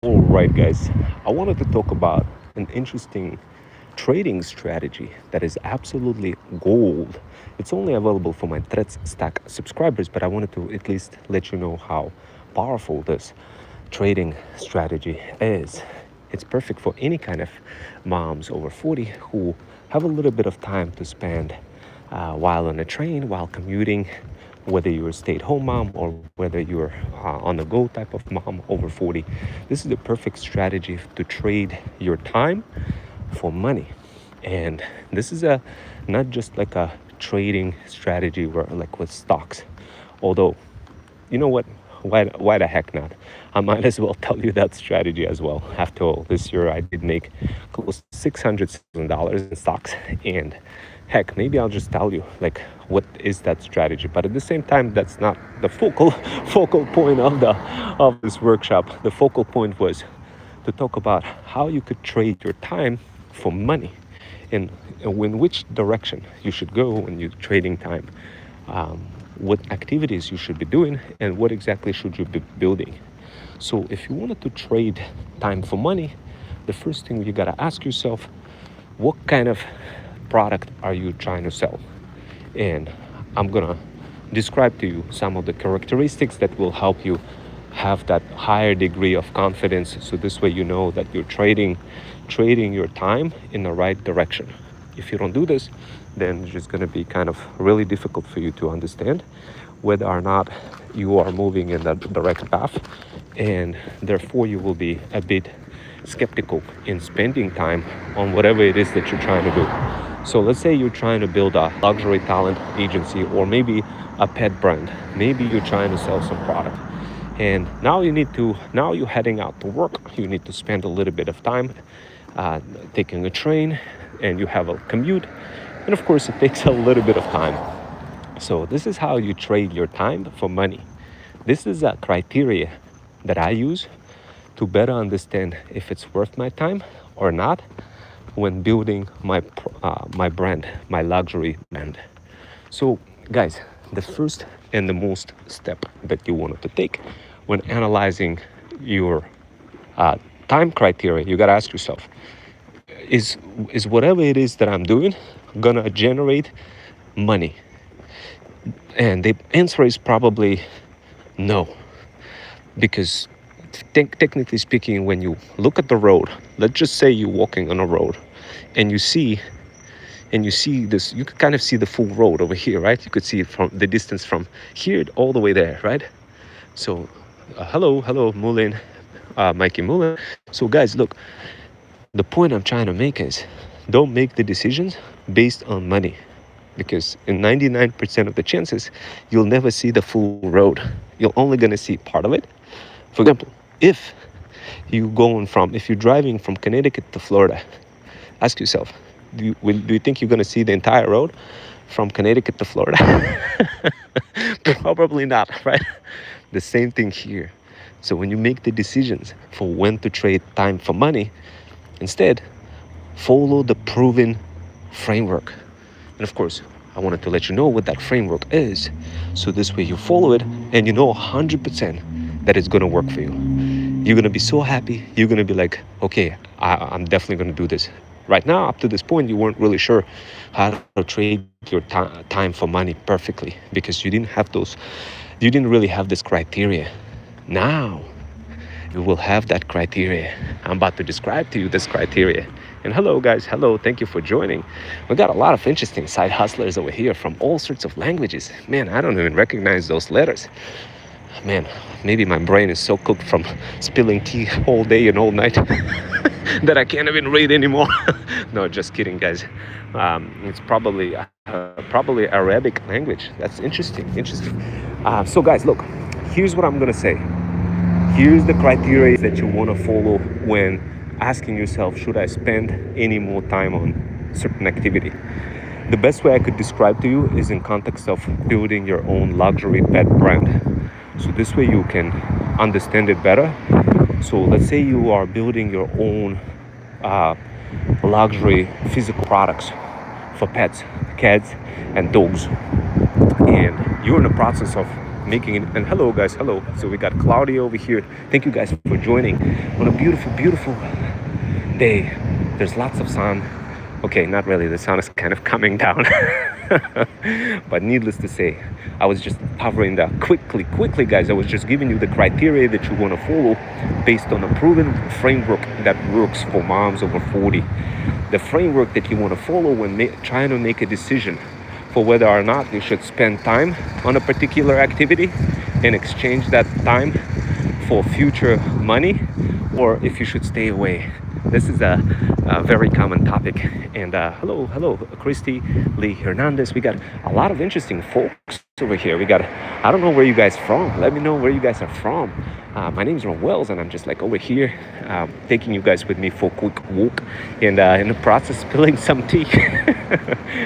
All right, guys. I wanted to talk about an interesting trading strategy that is absolutely gold. It's only available for my Threads Stack subscribers, but I wanted to at least let you know how powerful this trading strategy is. It's perfect for any kind of moms over 40 who have a little bit of time to spend while on a train, while commuting, whether you're a stay-at-home mom or whether you're on the go type of mom over 40. This is the perfect strategy to trade your time for money. And this is a not just like a trading strategy where like with stocks. Although, you know what? Why the heck not? I might as well tell you that strategy as well. After all, this year I did make close to $600,000 in stocks, and heck, maybe I'll just tell you like what is that strategy. But at the same time, that's not the focal point of this workshop. The focal point was to talk about how you could trade your time for money, and in which direction you should go when you're trading time. What activities you should be doing and what exactly should you be building. So if you wanted to trade time for money, the first thing you got to ask yourself, what kind of product are you trying to sell? And I'm gonna describe to you some of the characteristics that will help you have that higher degree of confidence, so this way you know that you're trading your time in the right direction. If you don't do this, then it's just going to be kind of really difficult for you to understand whether or not you are moving in that direct path, and therefore you will be a bit skeptical in spending time on whatever it is that you're trying to do. So let's say you're trying to build a luxury talent agency, or maybe a pet brand. Maybe you're trying to sell some product. And now you're heading out to work. You need to spend a little bit of time taking a train, and you have a commute. And of course, it takes a little bit of time. So this is how you trade your time for money. This is a criteria that I use to better understand if it's worth my time or not when building my brand, my luxury brand. So guys, the first and the most step that you wanted to take when analyzing your time criteria, you got to ask yourself, is whatever it is that I'm doing gonna generate money? And the answer is probably no, because technically speaking, when you look at the road, let's just say you're walking on a road and you see this, you could kind of see the full road over here, right? You could see it from the distance from here all the way there, right? So hello Mulin, Mikey Mulin. So guys, look, the point I'm trying to make is, don't make the decisions based on money, because in 99% of the chances you'll never see the full road. You're only going to see part of it. For example, if you're driving from Connecticut to Florida, ask yourself, do you think you're going to see the entire road from Connecticut to Florida? Probably not, right? The same thing here. So when you make the decisions for when to trade time for money, instead follow the proven framework. And of course, I wanted to let you know what that framework is, so this way you follow it and you know 100% that it's going to work for you. You're going to be so happy. You're going to be like, okay, I'm definitely going to do this. Right now, up to this point, you weren't really sure how to trade your time for money perfectly, because you didn't really have this criteria. Now you will have that criteria. I'm about to describe to you this criteria. And hello guys, hello, thank you for joining. We got a lot of interesting side hustlers over here from all sorts of languages. Man, I don't even recognize those letters. Man, maybe my brain is so cooked from spilling tea all day and all night that I can't even read anymore. No, just kidding, guys. It's probably Arabic language. That's interesting. So guys, look, here's what I'm gonna say. Here's the criteria that you want to follow when asking yourself, should I spend any more time on certain activity? The best way I could describe to you is in context of building your own luxury pet brand. So this way you can understand it better. So let's say you are building your own luxury physical products for pets, cats and dogs, and you're in the process of making it. And hello, guys, hello. So we got Claudia over here. Thank you guys for joining on a beautiful, beautiful day. There's lots of sun. Okay, not really. The sun is kind of coming down. But needless to say, I was just covering that quickly, guys. I was just giving you the criteria that you want to follow based on a proven framework that works for moms over 40. The framework that you want to follow when trying to make a decision for whether or not you should spend time on a particular activity and exchange that time for future money, or if you should stay away. This is a very common topic. And hello, Christy Lee Hernandez. We got a lot of interesting folks over here. I don't know where you guys from. Let me know where you guys are from. My name is Ron Wells, and I'm just like over here taking you guys with me for a quick walk, and in the process spilling some tea,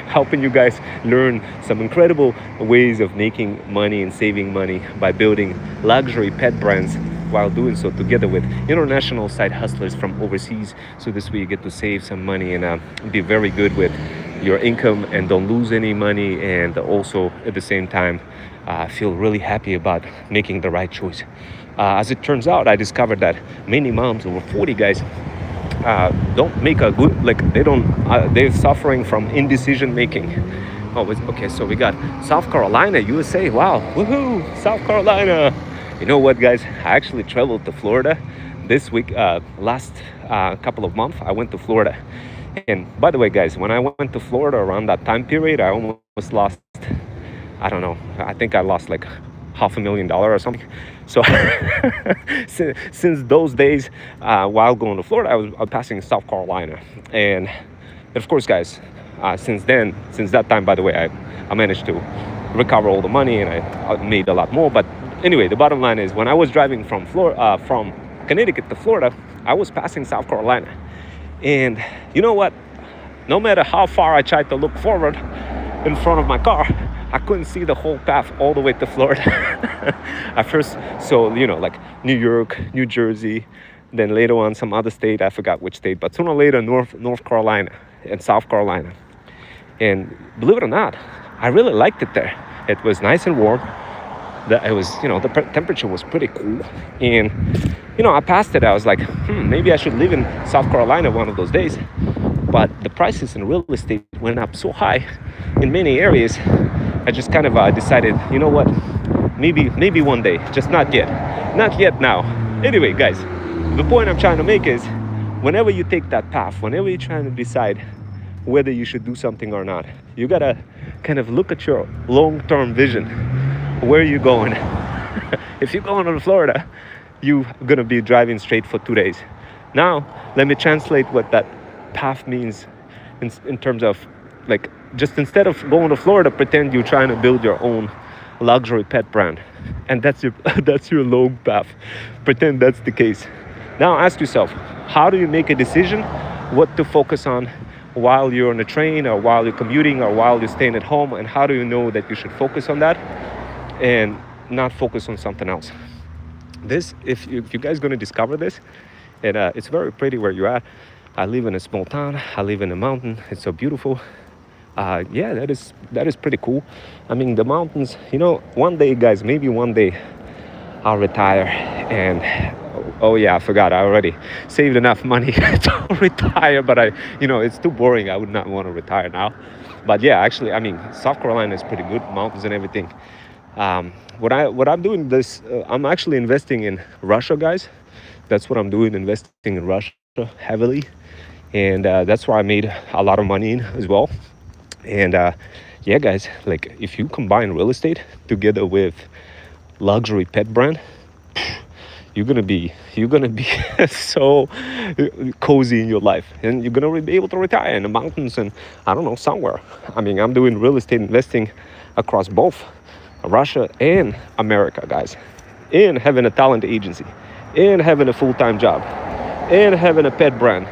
helping you guys learn some incredible ways of making money and saving money by building luxury pet brands, while doing so together with international side hustlers from overseas. So this way you get to save some money and be very good with your income and don't lose any money, and also at the same time feel really happy about making the right choice. As it turns out, I discovered that many moms over 40 guys don't make a good, they're suffering from indecision making. Okay, so we got South Carolina, USA. Wow, woohoo, South Carolina. You know what, guys? I actually traveled to Florida this week. Last couple of months, I went to Florida. And by the way, guys, when I went to Florida around that time period, I almost lost, I don't know, I think I lost like $500,000 or something. So since those days, while going to Florida, I was passing South Carolina. And of course, guys, since that time, by the way, I managed to recover all the money, and I made a lot more. But anyway, the bottom line is, when I was driving from Connecticut to Florida, I was passing South Carolina. And you know what? No matter how far I tried to look forward in front of my car, I couldn't see the whole path all the way to Florida. At first, so, like New York, New Jersey, then later on some other state, I forgot which state, but sooner or later North Carolina and South Carolina. And believe it or not, I really liked it there. It was nice and warm. The temperature was pretty cool. And, I passed it. I was like, maybe I should live in South Carolina one of those days. But the prices in real estate went up so high in many areas. I just kind of decided, you know what, maybe one day, just not yet now. Anyway, guys, the point I'm trying to make is, whenever you take that path, whenever you're trying to decide whether you should do something or not, you gotta kind of look at your long-term vision. Where are you going? If you're going to Florida, you're gonna be driving straight for 2 days. Now, let me translate what that path means in terms of, like, just instead of going to Florida, pretend you're trying to build your own luxury pet brand, and that's your long path. Pretend that's the case. Now ask yourself, how do you make a decision what to focus on while you're on a train, or while you're commuting, or while you're staying at home? And how do you know that you should focus on that and not focus on something else? This, if you guys going to discover this, and it's very pretty where you're at. I live in a small town. I live in a mountain. It's so beautiful. Yeah, that is pretty cool. I mean, the mountains, one day, guys, maybe one day I'll retire. And oh yeah, I forgot, I already saved enough money to retire, but it's too boring. I would not want to retire now. But yeah, actually, I mean, South Carolina is pretty good, mountains and everything. What I'm doing this, I'm actually investing in Russia, guys. That's what I'm doing, investing in Russia heavily. And that's where I made a lot of money in as well. And yeah, guys, like, if you combine real estate together with luxury pet brand, you're gonna be so cozy in your life, and you're gonna be able to retire in the mountains and, I don't know, somewhere. I mean, I'm doing real estate investing across both Russia and America, guys, and having a talent agency, and having a full-time job, and having a pet brand,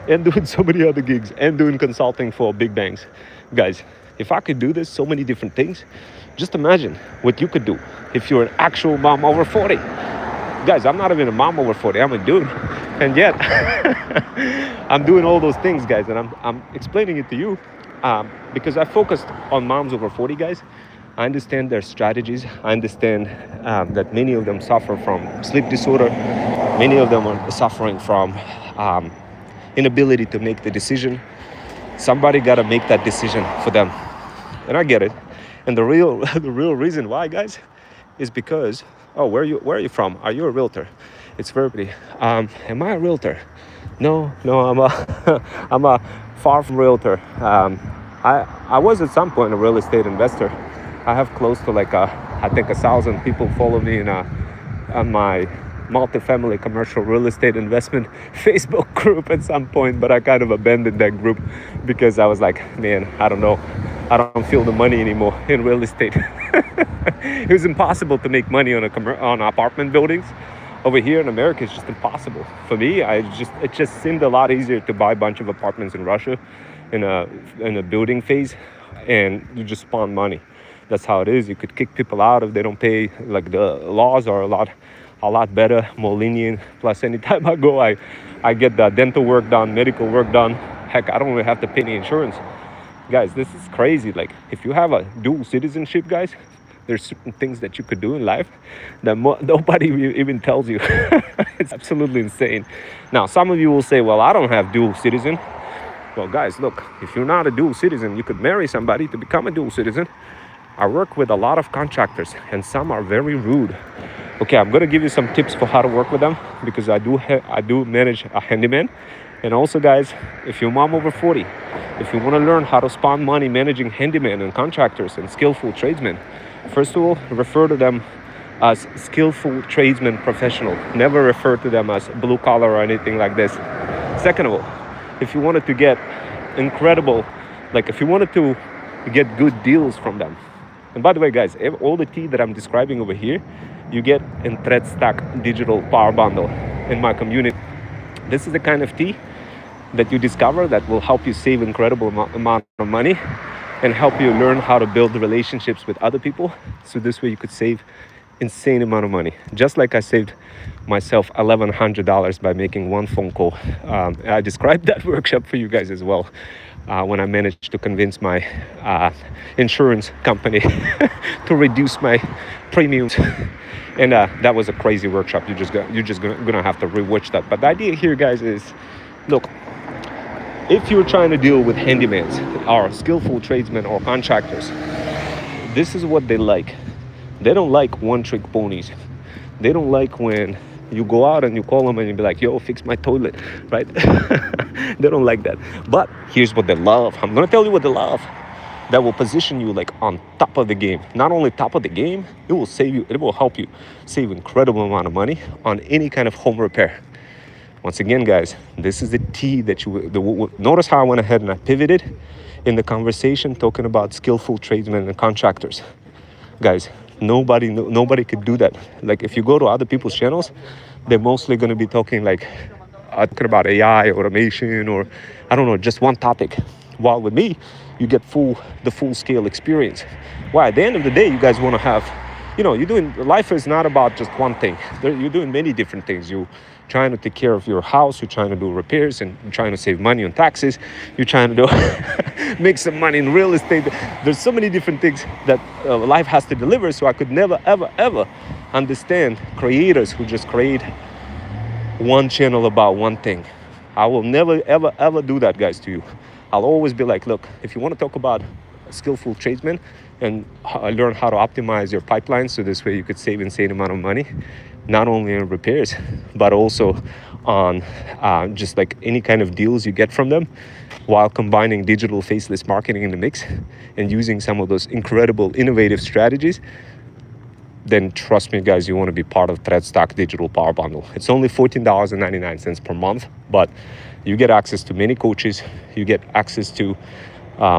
and doing so many other gigs, and doing consulting for big banks. Guys, if I could do this, so many different things, just imagine what you could do if you're an actual mom over 40. Guys, I'm not even a mom over 40, I'm a dude. And yet, I'm doing all those things, guys, and I'm explaining it to you because I focused on moms over 40, guys, I understand their strategies. I understand that many of them suffer from sleep disorder. Many of them are suffering from um, inability to make the decision. Somebody got to make that decision for them, and I get it. And the real the real reason why, guys, is because, oh, where are you from? Are you a realtor? It's very pretty. Am I a realtor? No, I'm a I'm a far from realtor. I was at some point a real estate investor. I have close to like I think 1,000 people follow me on my multifamily commercial real estate investment Facebook group at some point, but I kind of abandoned that group because I was like, man, I don't know. I don't feel the money anymore in real estate. It was impossible to make money on apartment buildings. Over here in America, it's just impossible. For me, it just seemed a lot easier to buy a bunch of apartments in Russia in a building phase, and you just spawn money. That's how it is. You could kick people out if they don't pay. Like, the laws are a lot better, more lenient. Plus, anytime I go, I get the dental work done, medical work done. Heck, I don't even have to pay any insurance. Guys, this is crazy. Like, if you have a dual citizenship, guys, there's certain things that you could do in life that nobody even tells you. It's absolutely insane. Now, some of you will say, well, I don't have dual citizen. Well, guys, look, if you're not a dual citizen, you could marry somebody to become a dual citizen. I work with a lot of contractors, and some are very rude. Okay, I'm gonna give you some tips for how to work with them, because I do manage a handyman. And also, guys, if you're mom over 40, if you want to learn how to spawn money managing handyman and contractors and skillful tradesmen, first of all, refer to them as skillful tradesman professional. Never refer to them as blue collar or anything like this. Second of all, if you wanted to get incredible, like if you wanted to get good deals from them, and by the way, guys, all the tea that I'm describing over here, you get in ThreadStack Digital Power Bundle in my community. This is the kind of tea that you discover that will help you save incredible amount of money and help you learn how to build relationships with other people. So this way you could save insane amount of money. Just like I saved myself $1,100 by making one phone call. I described that workshop for you guys as well. When I managed to convince my insurance company to reduce my premiums. And that was a crazy workshop. You're just gonna have to rewatch that. But the idea here, guys, is, look, if you're trying to deal with handymans or skillful tradesmen or contractors, this is what they like. They don't like one-trick ponies. They don't like when you go out and you call them and you be like, yo, fix my toilet, right? They don't like that. But here's what they love. I'm gonna tell you what they love. That will position you like on top of the game. Not only top of the game, it will help you save incredible amount of money on any kind of home repair. Once again, guys, this is the tea that notice how I went ahead and I pivoted in the conversation talking about skillful tradesmen and contractors. Guys, nobody could do that. Like, if you go to other people's channels, they're mostly going to be talking about AI, automation, or I don't know, just one topic. While with me, you get the full scale experience. Why? At the end of the day, you guys want to have, life is not about just one thing. You're doing many different things. You're trying to take care of your house, you're trying to do repairs, and you're trying to save money on taxes, you're trying to make some money in real estate. There's so many different things that life has to deliver. So I could never, ever, ever understand creators who just create one channel about one thing. I will never, ever, ever do that, guys, to you. I'll always be like, look, if you want to talk about skillful tradesmen and learn how to optimize your pipeline, so this way you could save insane amount of money, not only on repairs, but also on just like any kind of deals you get from them, while combining digital faceless marketing in the mix and using some of those incredible innovative strategies, then trust me, guys, you want to be part of ThreadStack Digital Power Bundle. It's only $14.99 per month, but you get access to many coaches. You get access to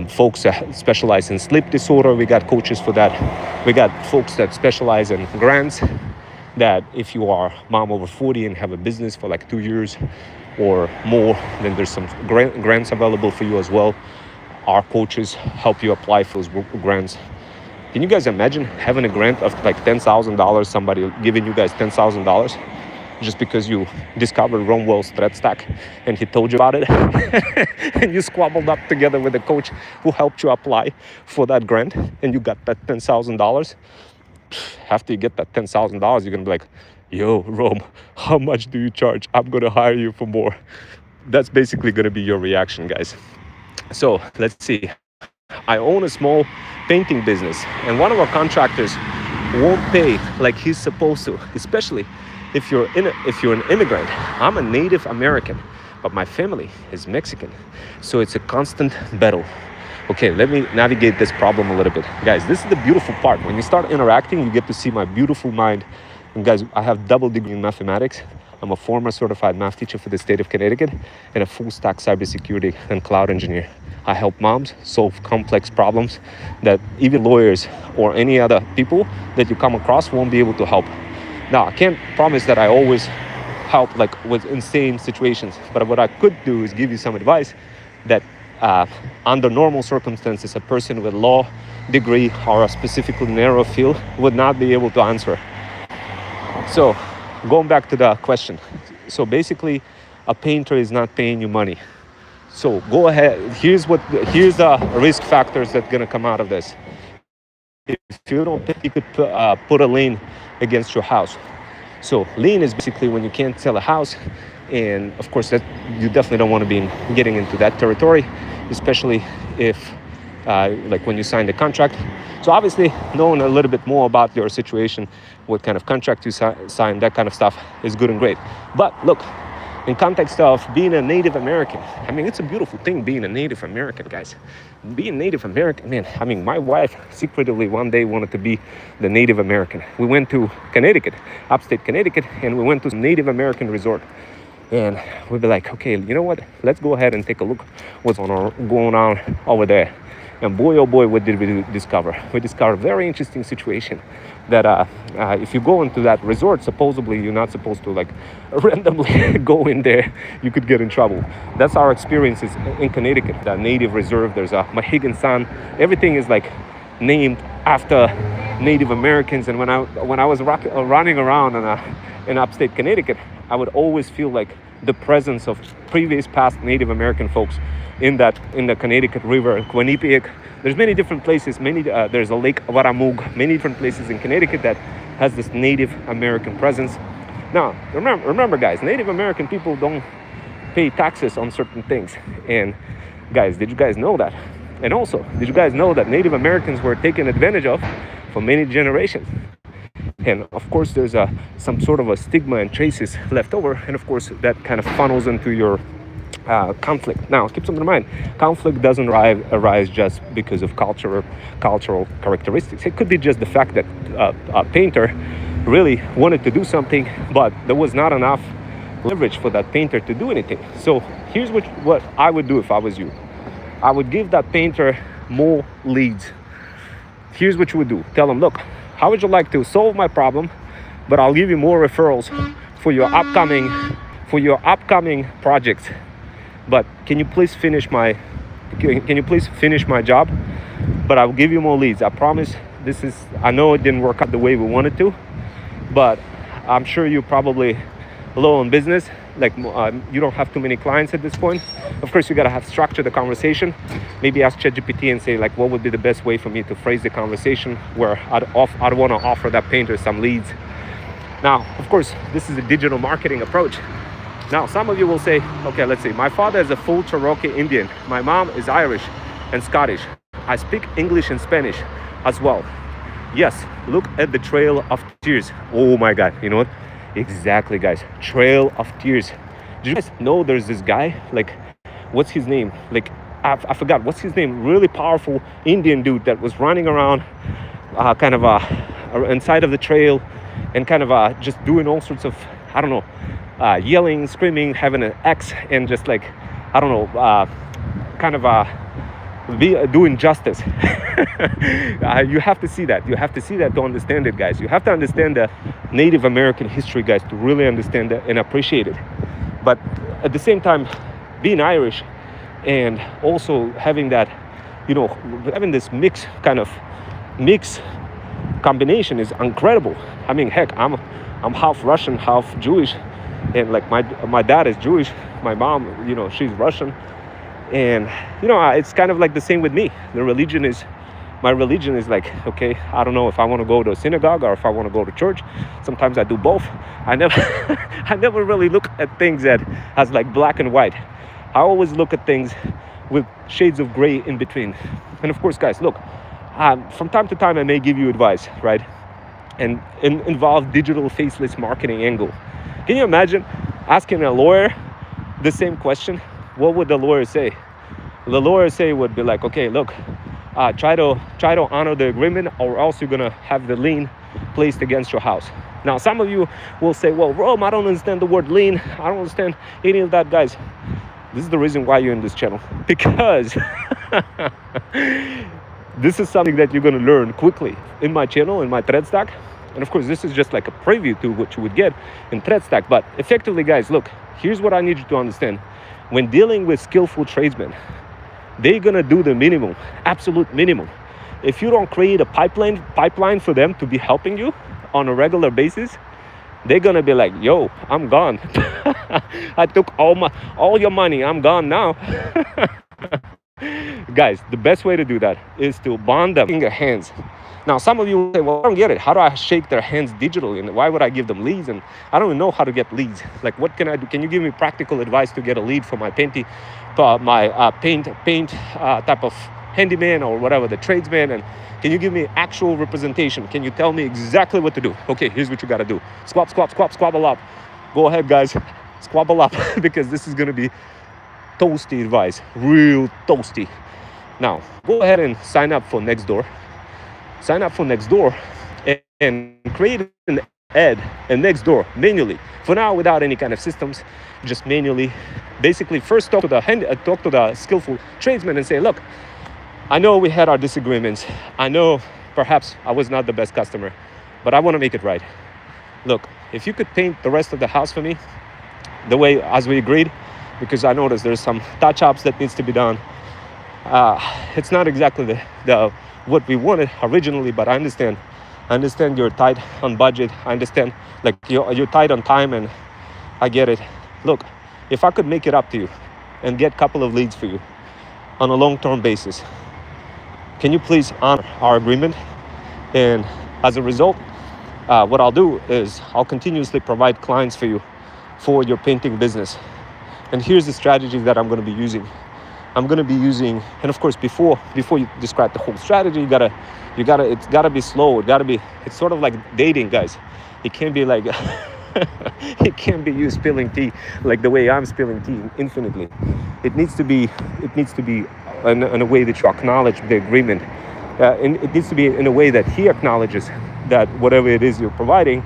folks that specialize in sleep disorder. We got coaches for that. We got folks that specialize in grants, that if you are mom over 40 and have a business for like 2 years or more, then there's some grants available for you as well. Our coaches help you apply for those grants. Can you guys imagine having a grant of like $10,000, somebody giving you guys $10,000? just because you discovered Romwell's threat stack and he told you about it and you squabbled up together with the coach who helped you apply for that grant and you got that $10,000. After you get that $10,000, you're gonna be like, yo, Rome, how much do you charge? I'm gonna hire you for more. That's basically gonna be your reaction, guys. So let's see. I own a small painting business and one of our contractors won't pay like he's supposed to, especially if you're an immigrant. I'm a Native American, but my family is Mexican. So it's a constant battle. Okay, let me navigate this problem a little bit. Guys, this is the beautiful part. When you start interacting, you get to see my beautiful mind. And guys, I have double degree in mathematics. I'm a former certified math teacher for the state of Connecticut and a full stack cybersecurity and cloud engineer. I help moms solve complex problems that even lawyers or any other people that you come across won't be able to help. Now, I can't promise that I always help like with insane situations, but what I could do is give you some advice that under normal circumstances, a person with law degree or a specifically narrow field would not be able to answer. So going back to the question. So basically, a painter is not paying you money. So go ahead. Here's the risk factors that are gonna come out of this. If you don't pay, you could put a lien against your house. So lien is basically when you can't sell a house, and of course that you definitely don't want to be getting into that territory, especially if like when you sign the contract. So obviously knowing a little bit more about your situation, what kind of contract you sign, that kind of stuff is good and great. But look, in context of being a Native American, I mean, it's a beautiful thing being a Native American, guys. Being Native American, man, I mean, my wife secretly one day wanted to be the Native American. We went to Connecticut, upstate Connecticut, and we went to a Native American resort. And we'd be like, okay, you know what? Let's go ahead and take a look what's going on over there. And boy, oh boy, what did we discover? We discovered a very interesting situation that if you go into that resort, supposedly you're not supposed to like randomly go in there. You could get in trouble. That's our experiences in Connecticut, the Native Reserve. There's a Mohegan Sun. Everything is like named after Native Americans. And when I was running around in upstate Connecticut, I would always feel like the presence of previous past Native American folks in the Connecticut River, Quinnipiac. There's many different places. There's a Lake Waramug, many different places in Connecticut that has this Native American presence. Now, remember, guys, Native American people don't pay taxes on certain things. And guys, did you guys know that? And also, did you guys know that Native Americans were taken advantage of for many generations? And of course, there's some sort of a stigma and traces left over. And of course, that kind of funnels into your conflict. Now, keep something in mind. Conflict doesn't arise just because of cultural characteristics. It could be just the fact that a painter really wanted to do something, but there was not enough leverage for that painter to do anything. So here's what I would do if I was you. I would give that painter more leads. Here's what you would do. Tell them, look, how would you like to solve my problem, but I'll give you more referrals for your upcoming projects. But can you please finish my job? But I'll give you more leads. I promise. I know it didn't work out the way we wanted to, but I'm sure you're probably low on business. Like you don't have too many clients at this point. Of course, you gotta have structure the conversation. Maybe ask ChatGPT and say like, what would be the best way for me to phrase the conversation where I'd want to offer that painter some leads. Now, of course, this is a digital marketing approach. Now, some of you will say, okay, let's see. My father is a full Cherokee Indian. My mom is Irish and Scottish. I speak English and Spanish as well. Yes, look at the Trail of Tears. Oh my God, you know what? Exactly, guys. Trail of Tears. Did you guys know there's this guy? Like, what's his name? Like, I forgot. What's his name? Really powerful Indian dude that was running around inside of the trail and just doing all sorts of, I don't know, yelling, screaming, having an axe, and just like, I don't know, doing justice. You have to see that. You have to see that to understand it, guys. You have to understand the Native American history, guys, to really understand it and appreciate it. But at the same time, being Irish and also having that, you know, having this mix combination is incredible. I mean, heck, I'm half Russian, half Jewish. And like my dad is Jewish, my mom, she's Russian, and it's kind of like the same with me. My religion is like, okay, I don't know if I want to go to a synagogue or if I want to go to church. Sometimes I do both. I never I never really look at things as like black and white. I always look at things with shades of gray in between. And of course, guys, look, from time to time I may give you advice, right, and involve digital faceless marketing angle. Can you imagine asking a lawyer the same question? What would the lawyer say? The lawyer would be like, okay, look, try to honor the agreement, or else you're gonna have the lien placed against your house. Now, some of you will say, well, Rome, I don't understand the word lien. I don't understand any of that, guys. This is the reason why you're in this channel, because this is something that you're gonna learn quickly in my channel, in my thread stack. And of course, this is just like a preview to what you would get in thread stack. But effectively, guys, look, here's what I need you to understand. When dealing with skillful tradesmen, they're gonna do the minimum, absolute minimum. If you don't create a pipeline for them to be helping you on a regular basis, they're gonna be like, yo, I'm gone. I took all your money, I'm gone now. Guys, the best way to do that is to bond them in your hands. Now, some of you will say, well, I don't get it. How do I shake their hands digitally? And why would I give them leads? And I don't even know how to get leads. Like, what can I do? Can you give me practical advice to get a lead for my paint type of handyman or whatever, the tradesman? And can you give me actual representation? Can you tell me exactly what to do? Okay, here's what you got to do. Squabble up. Go ahead, guys. Squabble up, because this is going to be toasty advice, real toasty. Now, go ahead and sign up for Nextdoor. And create an ad in Nextdoor manually. For now, without any kind of systems, just manually. Basically, first talk to the skillful tradesman and say, look, I know we had our disagreements. I know perhaps I was not the best customer, but I want to make it right. Look, if you could paint the rest of the house for me the way as we agreed, because I noticed there's some touch-ups that needs to be done. It's not exactly the what we wanted originally, but I understand you're tight on budget. I understand, like, you're tight on time, and I get it. Look, if I could make it up to you and get a couple of leads for you on a long-term basis, can you please honor our agreement? And as a result, what I'll do is I'll continuously provide clients for you for your painting business. And here's the strategy that I'm going to be using. And of course, before you describe the whole strategy, it's gotta be slow. It's sort of like dating, guys. It can't be like it can't be you spilling tea like the way I'm spilling tea infinitely. It needs to be in a way that you acknowledge the agreement. And it needs to be in a way that he acknowledges that whatever it is you're providing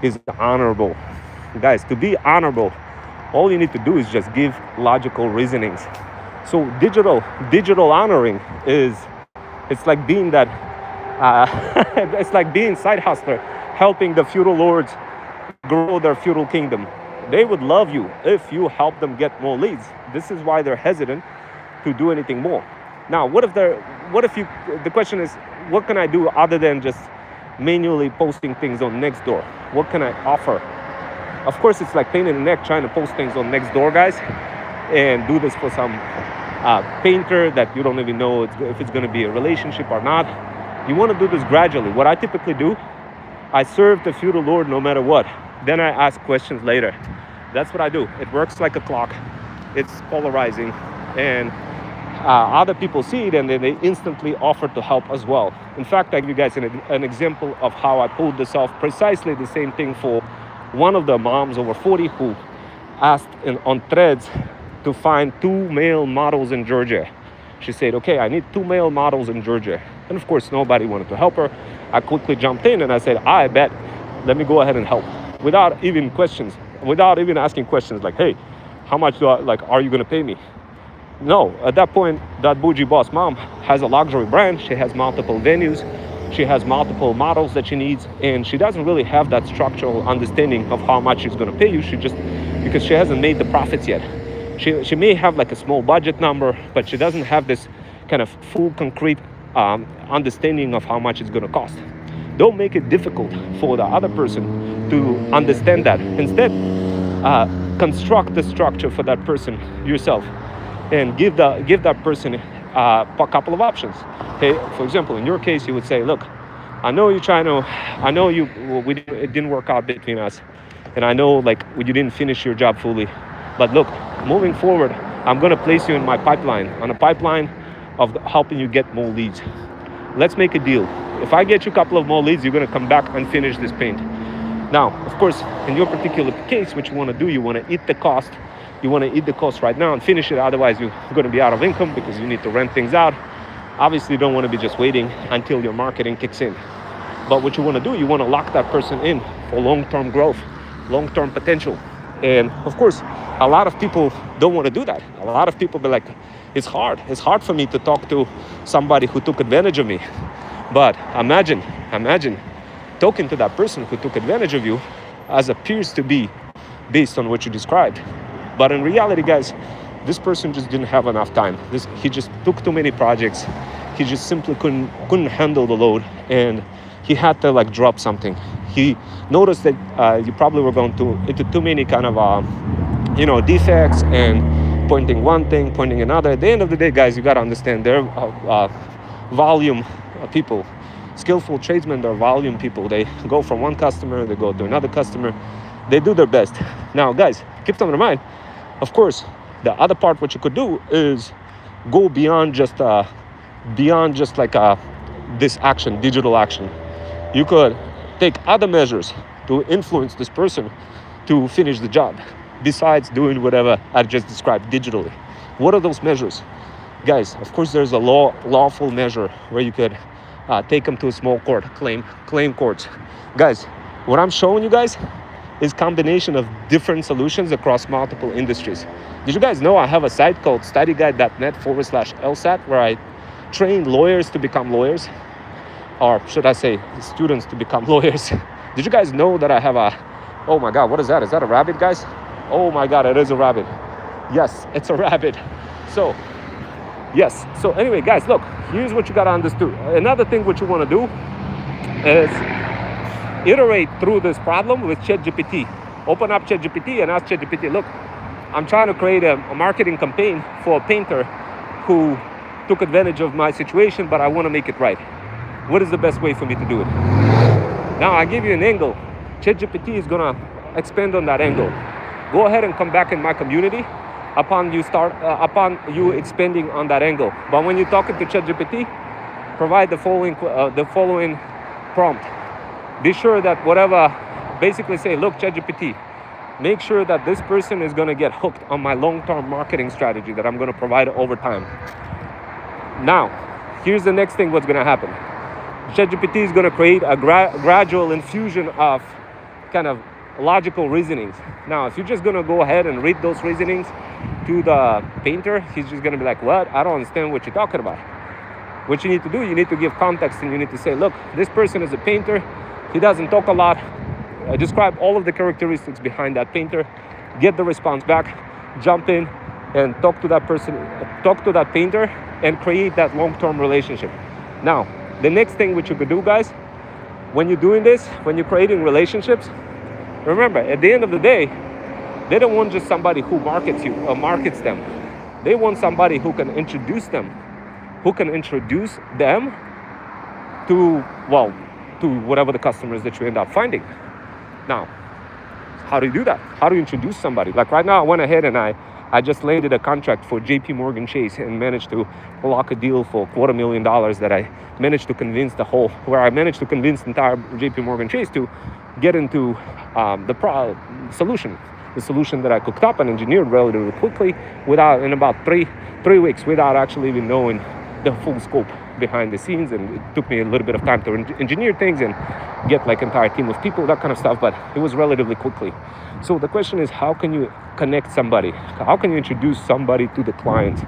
is honorable. Guys, to be honorable, all you need to do is just give logical reasonings. So digital honoring it's like being that it's like being side hustler, helping the feudal lords grow their feudal kingdom. They would love you if you help them get more leads. This is why they're hesitant to do anything more. Now, the question is, what can I do other than just manually posting things on Nextdoor? What can I offer? Of course, it's like pain in the neck trying to post things on Nextdoor, guys, and do this for some painter that you don't even know if it's going to be a relationship or not. You want to do this gradually. What I typically do, I serve the feudal lord no matter what. Then I ask questions later. That's what I do. It works like a clock. It's polarizing, and other people see it, and then they instantly offer to help as well. In fact, I give you guys an example of how I pulled this off. Precisely the same thing for one of the moms over 40 who asked on threads to find 2 male models in Georgia. She said, okay, I need 2 male models in Georgia. And of course, nobody wanted to help her. I quickly jumped in and I said, I bet, let me go ahead and help. Without even asking questions like, hey, how much are you gonna pay me? No, at that point, that bougie boss mom has a luxury brand. She has multiple venues. She has multiple models that she needs, and she doesn't really have that structural understanding of how much she's gonna pay you. Because she hasn't made the profits yet. She may have like a small budget number, but she doesn't have this kind of full concrete understanding of how much it's going to cost. Don't make it difficult for the other person to understand that. Instead, construct the structure for that person yourself, and give that person a couple of options. Hey, for example, in your case, you would say, look, I know you're trying to, I know it didn't work out between us, and I know like you didn't finish your job fully, but look, moving forward, I'm gonna place you in my pipeline, on a pipeline of helping you get more leads. Let's make a deal. If I get you a couple of more leads, you're gonna come back and finish this paint. Now, of course, in your particular case, what you wanna do, you wanna eat the cost. You wanna eat the cost right now and finish it, otherwise you're gonna be out of income because you need to rent things out. Obviously, you don't wanna be just waiting until your marketing kicks in. But what you wanna do, you wanna lock that person in for long-term growth, long-term potential. And of course, a lot of people don't wanna do that. A lot of people be like, it's hard for me to talk to somebody who took advantage of me. But imagine talking to that person who took advantage of you, as appears to be based on what you described. But in reality, guys, this person just didn't have enough time. He just took too many projects. He just simply couldn't handle the load, and he had to like drop something. He noticed that you probably were going into too many kind of defects, and pointing one thing, pointing another. At the end of the day, guys, you got to understand they're volume people. Skillful tradesmen, they're volume people. They go from one customer, they go to another customer. They do their best. Now, guys, keep them in mind. Of course, the other part, what you could do is go beyond just this action, digital action. You could take other measures to influence this person to finish the job, besides doing whatever I just described digitally. What are those measures? Guys, of course, there's a lawful measure where you could take them to a small court, claim courts. Guys, what I'm showing you guys is combination of different solutions across multiple industries. Did you guys know I have a site called studyguide.net/LSAT where I train lawyers to become lawyers? Or should I say students to become lawyers? Did you guys know that I have oh my God, what is that? Is that a rabbit, guys? Oh my God, it is a rabbit. Yes, it's a rabbit. So anyway, guys, look, here's what you gotta understand. Another thing what you wanna do is iterate through this problem with ChatGPT. Open up ChatGPT and ask ChatGPT, look, I'm trying to create a marketing campaign for a painter who took advantage of my situation, but I want to make it right. What is the best way for me to do it? Now I give you an angle. ChatGPT is gonna expand on that angle. Go ahead and come back in my community upon you expanding on that angle. But when you're talking to ChatGPT, provide the following prompt. Be sure that basically say, look, ChatGPT, make sure that this person is going to get hooked on my long-term marketing strategy that I'm going to provide over time. Now, here's the next thing what's going to happen. ChatGPT is going to create a gradual infusion of kind of logical reasonings. Now, if you're just going to go ahead and read those reasonings to the painter, he's just going to be like, what? I don't understand what you're talking about. What you need to do, you need to give context, and you need to say, look, this person is a painter. He doesn't talk a lot. Describe all of the characteristics behind that painter. Get the response back. Jump in and talk to that person, talk to that painter, and create that long-term relationship. Now, the next thing which you could do, guys, when you're doing this, when you're creating relationships, remember, at the end of the day, they don't want just somebody who markets you or markets them. They want somebody who can introduce them to whatever the customers that you end up finding. Now, how do you do that? How do you introduce somebody? Like right now, I went ahead and I just landed a contract for JP Morgan Chase and managed to lock a deal for $250,000 that I managed to convince the entire JP Morgan Chase to get into the solution that I cooked up and engineered relatively quickly in about three weeks without actually even knowing the full scope behind the scenes. And it took me a little bit of time to engineer things and get like entire team of people, that kind of stuff, but it was relatively quickly. So the question is, how can you connect somebody? How can you introduce somebody to the client?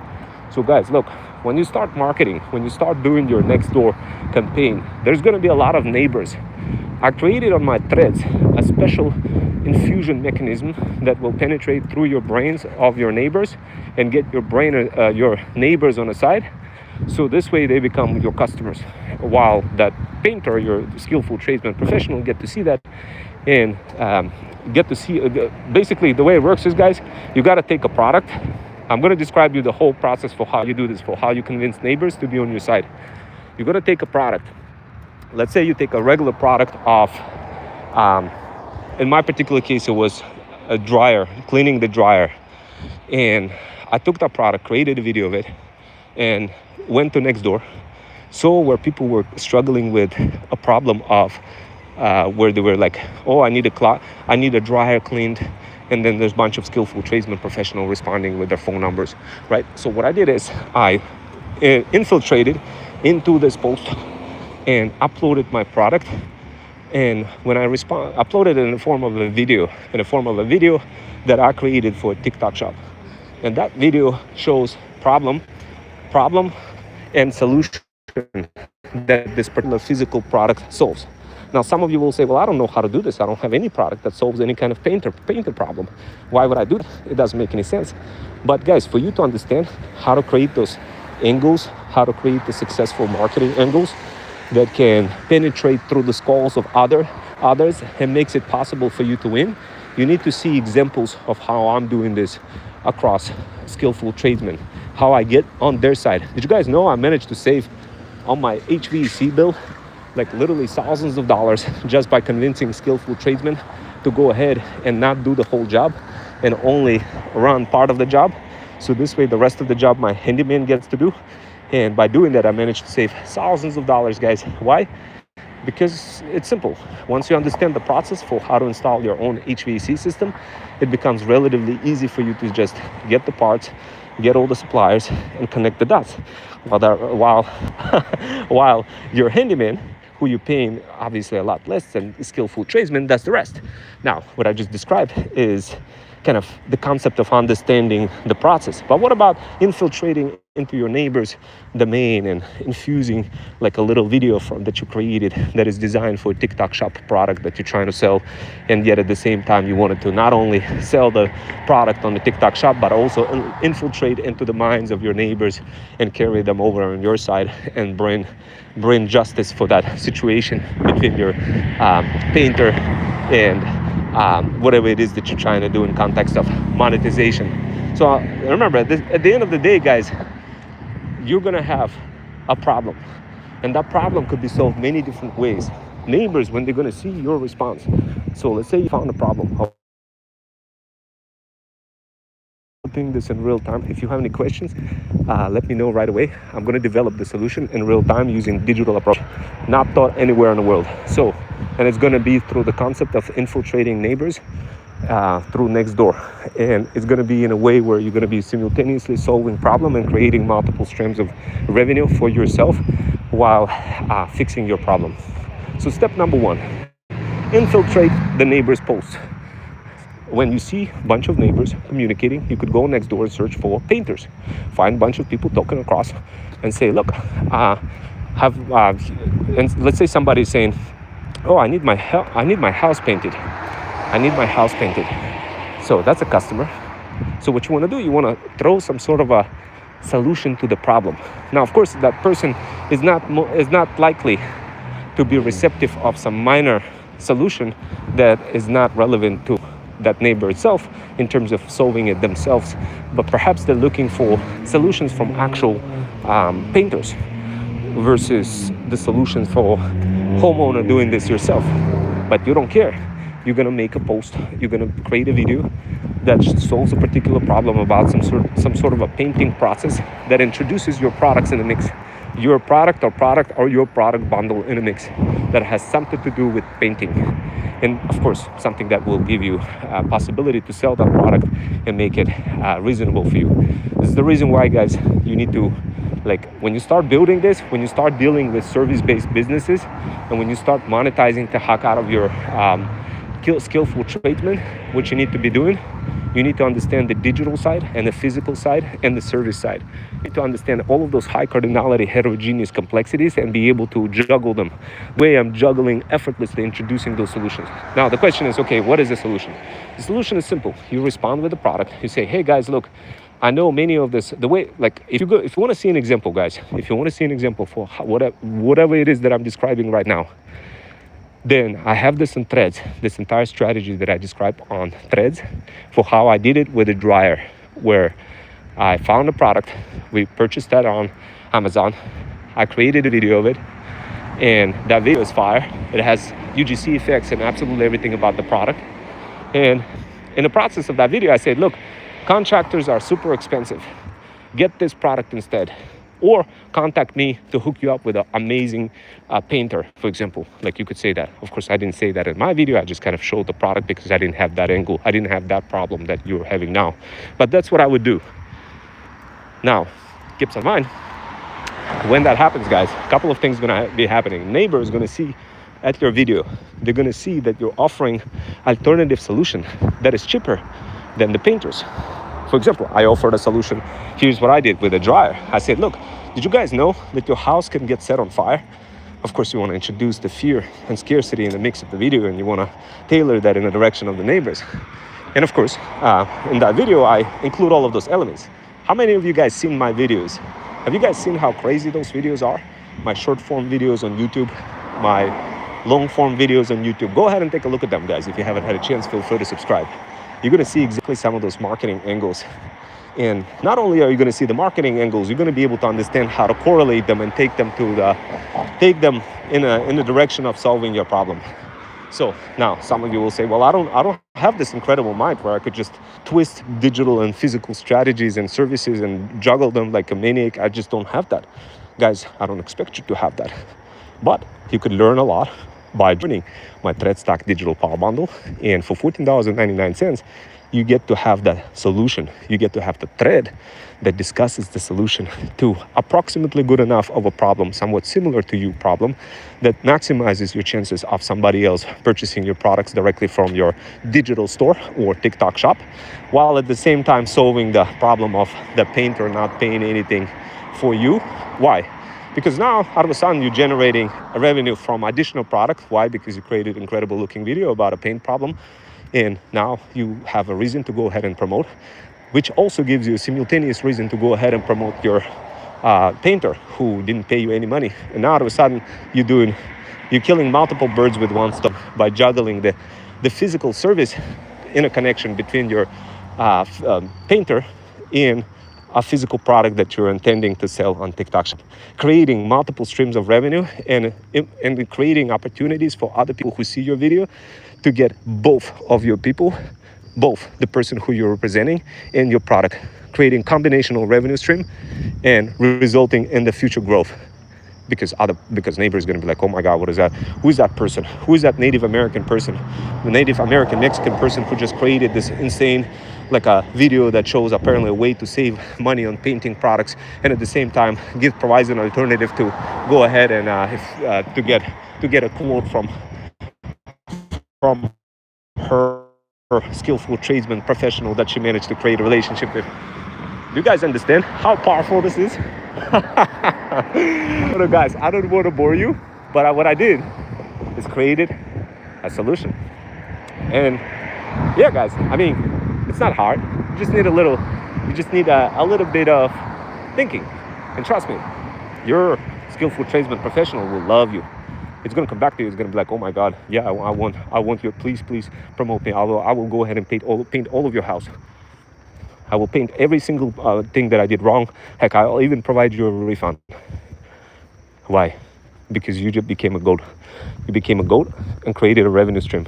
So guys, look, when you start marketing, when you start doing your next door campaign, there's going to be a lot of neighbors. I created on my threads a special infusion mechanism that will penetrate through your brains of your neighbors and get your neighbors on the side. So this way they become your customers, while that painter, your skillful tradesman professional, get to see that and get to see, basically the way it works is, guys, you got to take a product. I'm going to describe you the whole process for how you do this, for how you convince neighbors to be on your side. You're going to take a product. Let's say you take a regular product of, in my particular case, it was a dryer, cleaning the dryer. And I took that product, created a video of it, and went to Nextdoor, saw where people were struggling with a problem of where they were like, oh, I need a dryer cleaned, and then there's a bunch of skillful tradesmen, professional responding with their phone numbers, right? So what I did is I infiltrated into this post and uploaded my product. And when I uploaded it in the form of a video, that I created for a TikTok shop. And that video shows problem, and solution that this particular physical product solves. Now, some of you will say, well, I don't know how to do this. I don't have any product that solves any kind of painter problem. Why would I do that? It doesn't make any sense. But guys, for you to understand how to create those angles, how to create the successful marketing angles that can penetrate through the skulls of others and makes it possible for you to win, you need to see examples of how I'm doing this across skillful tradesmen, how I get on their side. Did you guys know I managed to save on my HVAC bill like literally thousands of dollars just by convincing skillful tradesmen to go ahead and not do the whole job and only run part of the job? So this way the rest of the job my handyman gets to do. And by doing that, I managed to save thousands of dollars, guys. Why? Because it's simple. Once you understand the process for how to install your own HVAC system, it becomes relatively easy for you to just get the parts, get all the suppliers, and connect the dots. While your handyman, who you're paying obviously a lot less than skillful tradesman, does the rest. Now, what I just described is kind of the concept of understanding the process. But what about infiltrating into your neighbor's domain and infusing like a little video that you created that is designed for a TikTok shop product that you're trying to sell, and yet at the same time you wanted to not only sell the product on the TikTok shop but also infiltrate into the minds of your neighbors and carry them over on your side and bring justice for that situation between your painter and whatever it is that you're trying to do in context of monetization. So remember, at the end of the day, guys, you're gonna have a problem, and that problem could be solved many different ways. Neighbors, when they're gonna see your response, so let's say you found a problem, this in real time. If you have any questions, let me know right away. I'm going to develop the solution in real time using digital approach, not taught anywhere in the world. So, and it's going to be through the concept of infiltrating neighbors through Nextdoor, and it's going to be in a way where you're going to be simultaneously solving problem and creating multiple streams of revenue for yourself while fixing your problem. So step number one, infiltrate the neighbor's posts. When you see a bunch of neighbors communicating, you could go next door and search for painters. Find a bunch of people talking across and say, look, and let's say somebody's saying, oh, I need my house painted. I need my house painted. So that's a customer. So what you want to do, you want to throw some sort of a solution to the problem. Now, of course, that person is not likely to be receptive of some minor solution that is not relevant to that neighbor itself in terms of solving it themselves, but perhaps they're looking for solutions from actual painters versus the solutions for homeowner doing this yourself. But you don't care. You're gonna make a post, you're gonna create a video that solves a particular problem about some sort of a painting process that introduces your products in the mix. Your product or your product bundle in a mix that has something to do with painting. And of course, something that will give you a possibility to sell that product and make it reasonable for you. This is the reason why, guys, you need to, when you start building this, when you start dealing with service-based businesses, and when you start monetizing the heck out of your skillful tradesmen, what you need to be doing, you need to understand the digital side and the physical side and the service side. You need to understand all of those high cardinality heterogeneous complexities and be able to juggle them. The way I'm juggling effortlessly introducing those solutions. Now the question is, okay, what is the solution? The solution is simple. You respond with the product. You say, hey guys, look, I know many of this, the way, if you want to see an example, guys, if you want to see an example for whatever it is that I'm describing right now, Then I have this in Threads, this entire strategy that I described on Threads for how I did it with a dryer, where I found a product, we purchased that on Amazon, I created a video of it, and that video is fire. It has UGC effects and absolutely everything about the product. And in the process of that video, I said, look, contractors are super expensive. Get this product instead. Or contact me to hook you up with an amazing painter, for example. Like, you could say that. Of course, I didn't say that in my video. I just kind of showed the product because I didn't have that angle. I didn't have that problem that you're having now. But that's what I would do. Now, keep in mind, when that happens, guys, a couple of things going to be happening. Neighbor is going to see at your video, they're going to see that you're offering alternative solution that is cheaper than the painters. For example, I offered a solution. Here's what I did with a dryer. I said, look, did you guys know that your house can get set on fire? Of course, you want to introduce the fear and scarcity in the mix of the video, and you want to tailor that in the direction of the neighbors. And of course, in that video, I include all of those elements. How many of you guys seen my videos? Have you guys seen how crazy those videos are? My short form videos on YouTube, my long form videos on YouTube. Go ahead and take a look at them, guys. If you haven't had a chance, feel free to subscribe. You're going to see exactly some of those marketing angles. And not only are you going to see the marketing angles, you're going to be able to understand how to correlate them and take them in the direction of solving your problem. So now some of you will say, well, I don't have this incredible mind where I could just twist digital and physical strategies and services and juggle them like a maniac. I just don't have that. Guys, I don't expect you to have that. But you could learn a lot by joining my ThreadStack Digital Power Bundle. And for $14.99, you get to have the solution. You get to have the thread that discusses the solution to approximately good enough of a problem, somewhat similar to you problem, that maximizes your chances of somebody else purchasing your products directly from your digital store or TikTok shop, while at the same time solving the problem of the painter not paying anything for you. Why? Because now, out of a sudden, you're generating a revenue from additional product. Why? Because you created an incredible looking video about a paint problem. And now you have a reason to go ahead and promote, which also gives you a simultaneous reason to go ahead and promote your painter who didn't pay you any money. And now, out of a sudden, you're killing multiple birds with one stone by juggling the physical service interconnection between your painter and a physical product that you're intending to sell on TikTok shop, creating multiple streams of revenue and creating opportunities for other people who see your video to get both of your people, both the person who you're representing and your product, creating combinational revenue stream and resulting in the future growth. Because neighbor is going to be like, oh my God, what is that? Who is that person? Who is that Native American person? The Native American Mexican person who just created this insane, like a video that shows apparently a way to save money on painting products, and at the same time provides an alternative to go ahead and to get a quote from her skillful tradesman professional that she managed to create a relationship with. Do you guys understand how powerful this is? So guys, I don't want to bore you, but what I did is created a solution. And yeah, guys, I mean, it's not hard. You just need a little bit of thinking. And trust me, your skillful tradesman professional will love you. It's going to come back to you. It's going to be like, oh my God, yeah, I want you. Please promote me. I will go ahead and paint all of your house. I will paint every single thing that I did wrong. Heck, I'll even provide you a refund. Why? Because you just became a goat. You became a goat and created a revenue stream.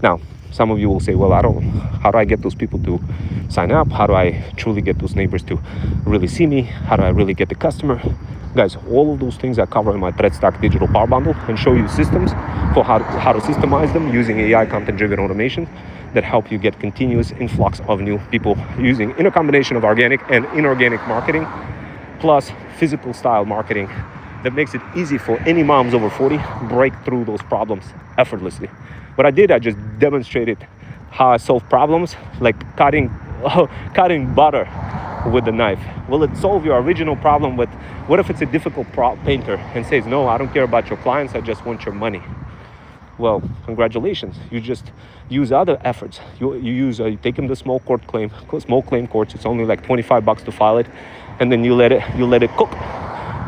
Now, some of you will say, well, how do I get those people to sign up? How do I truly get those neighbors to really see me? How do I really get the customer? Guys, all of those things I cover in my ThreadStack Digital Power Bundle and show you systems for how to systemize them using AI content-driven automation that help you get continuous influx of new people using in a combination of organic and inorganic marketing plus physical style marketing that makes it easy for any moms over 40 break through those problems effortlessly. What I did, I just demonstrated how I solve problems like cutting butter with the knife. Will it solve your original problem with, what if it's a difficult painter and says, no, I don't care about your clients, I just want your money? Well, congratulations. You just use other efforts. You take them to small claim courts. It's only like $25 to file it, and then you let it cook.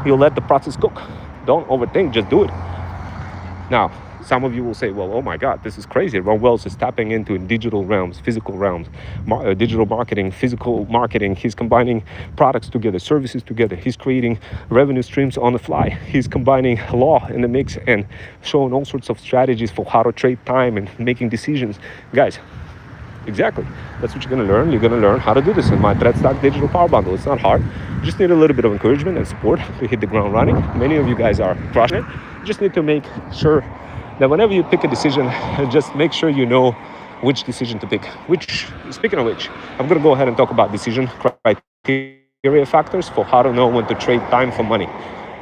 You let the process cook. Don't overthink, just do it. Now, Some of you will say, well, oh my God, this is crazy. Ron Wells is tapping into digital realms, physical realms, digital marketing, physical marketing. He's combining products together, services together. He's creating revenue streams on the fly. He's combining law in the mix and showing all sorts of strategies for how to trade time and making decisions. Guys, exactly. That's what you're going to learn. You're going to learn how to do this in my ThreadStack Digital Power Bundle. It's not hard. You just need a little bit of encouragement and support to hit the ground running. Many of you guys are crushing it. You just need to make sure that whenever you pick a decision, just make sure you know which decision to pick. Speaking of which, I'm going to go ahead and talk about decision criteria factors for how to know when to trade time for money.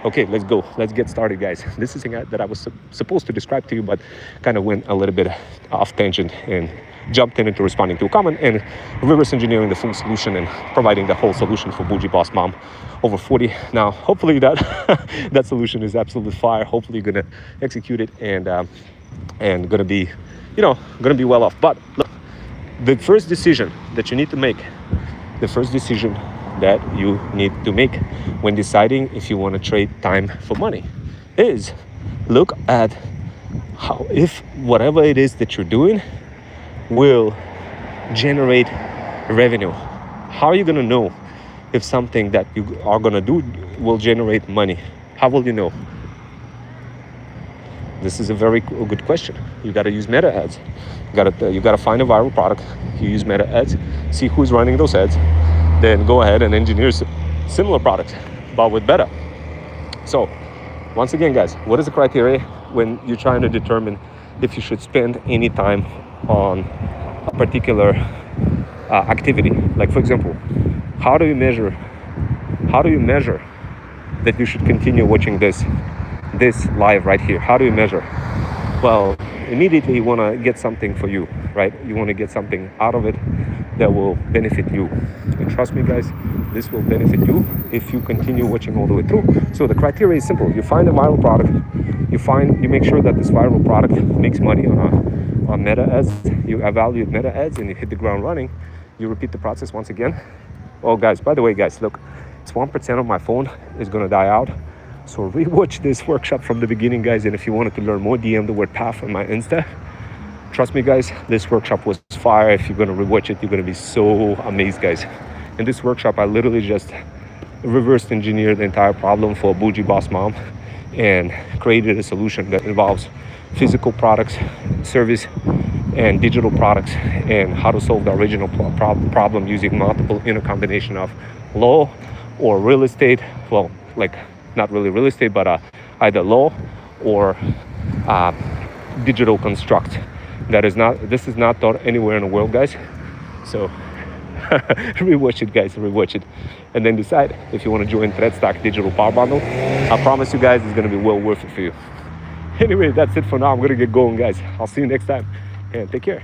Okay, let's go. Let's get started, guys. This is something that I was supposed to describe to you, but kind of went a little bit off tangent and jumped into responding to a comment and reverse engineering the full solution and providing the whole solution for Bougie Boss Mom over 40. Now, hopefully that that solution is absolutely fire. Hopefully you're gonna execute it and gonna be, gonna be well off. But look, the first decision that you need to make, when deciding if you want to trade time for money is look at how, if whatever it is that you're doing will generate revenue. How are you going to know if something that you are going to do will generate money? How will you know? This is a very good question. You got to use meta ads. You got to find a viral product. You use meta ads, see who's running those ads, then go ahead and engineer similar products, but with better. So once again, guys, what is the criteria when you're trying to determine if you should spend any time on a particular activity? Like, for example, how do you measure that you should continue watching this live right here? How do you measure? Well, immediately you want to get something for you, right? You want to get something out of it that will benefit you. And trust me, guys, this will benefit you if you continue watching all the way through. So the criteria is simple. You find a viral product. You make sure that this viral product makes money on meta ads. You evaluate meta ads and you hit the ground running. You repeat the process once again. Oh, guys, by the way, guys, look, it's 1% of my phone is going to die out. So rewatch this workshop from the beginning, guys. And if you wanted to learn more, DM the word PATH on my Insta. Trust me, guys, this workshop was fire. If you're going to rewatch it, you're going to be so amazed, guys. In this workshop, I literally just reverse engineered the entire problem for Bougie Boss Mom and created a solution that involves physical products, service, and digital products, and how to solve the original problem using multiple combination of law or real estate. Well, like not really real estate, but either law or digital construct. This is not taught anywhere in the world, guys. So rewatch it, guys, rewatch it. And then decide if you want to join ThreadStack Digital Power Bundle. I promise you guys, it's going to be well worth it for you. Anyway, that's it for now. I'm going to get going, guys. I'll see you next time, and take care.